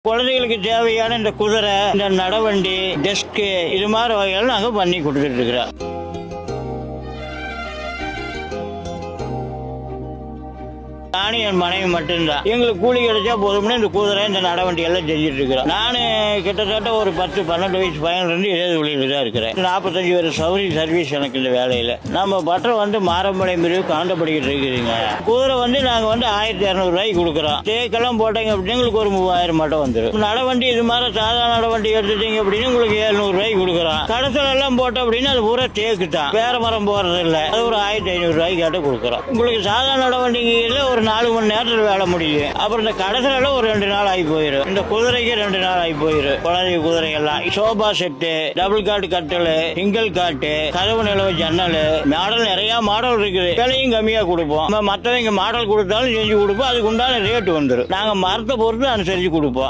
குழந்தைகளுக்கு தேவையான இந்த குதிரை, இந்த நடவண்டி, டெஸ்க் இது மாதிரி வகைகள் நாங்க பண்ணி கொடுத்துட்டு இருக்கிறோம். நானும் என் மனைவி மட்டும்தான். எங்களுக்கு கூலி கிடைச்சா போதும்னு இந்த குதிரை, இந்த நடவண்டி எல்லாம் செஞ்சுட்டு இருக்கிறோம். நானு கிட்டத்தட்ட ஒரு 10-12 வயசு பையன்ல இருந்து இதே தொழில தான் இருக்கிறேன். 45 வருஷம் சர்வீஸ் எனக்கு இந்த வேலையில. நம்ம பட்டம் மாரம்படை மிருகு காண்டப்படிக்கிட்டு இருக்குதுங்க. குதிரை நாங்க 1200 ரூபாய்க்கு கொடுக்குறோம். தேக்கெல்லாம் போட்டீங்க அப்படின்னா உங்களுக்கு ஒரு 3000 மட்டும் வந்துடும். நடவண்டி இது மாதிரி சாதாரண நடவண்டி எடுத்துட்டீங்க அப்படின்னு உங்களுக்கு 700 ரூபாய்க்கு கொடுக்குறோம். கடத்தல் எல்லாம் போட்டோம் அப்படின்னா அது பூரா தேக்கு தான், வேற மரம் போறது இல்லை. அது ஒரு 1500 ரூபாய்க்கு கேட்ட கொடுக்குறோம். உங்களுக்கு சாதாரண நடவண்டிகையில ஒரு 4 மணி நேரத்தில் வேலை முடியும். அப்புறம் இந்த கடத்தல ஒரு 2 நாள் ஆகி போயிடும். இந்த குதிரைக்கு 2 நாள் ஆகி போயிடும். குழந்தை குதிரை எல்லாம் சோபா செட்டு, டபுள் காட்டு கட்டல், சிங்கிள் காட்டு, கதவு நிலவு, ஜன்னல், மாடல் நிறைய மாடல் இருக்குது. விலையும் கம்மியா கொடுப்போம். மற்றவங்க மாடல் கொடுத்தாலும் செஞ்சு கொடுப்போம். அதுக்கு உண்டான ரேட்டு வந்துடும். நாங்க மரத்தை பொறுத்து அனுசரிச்சு கொடுப்போம்.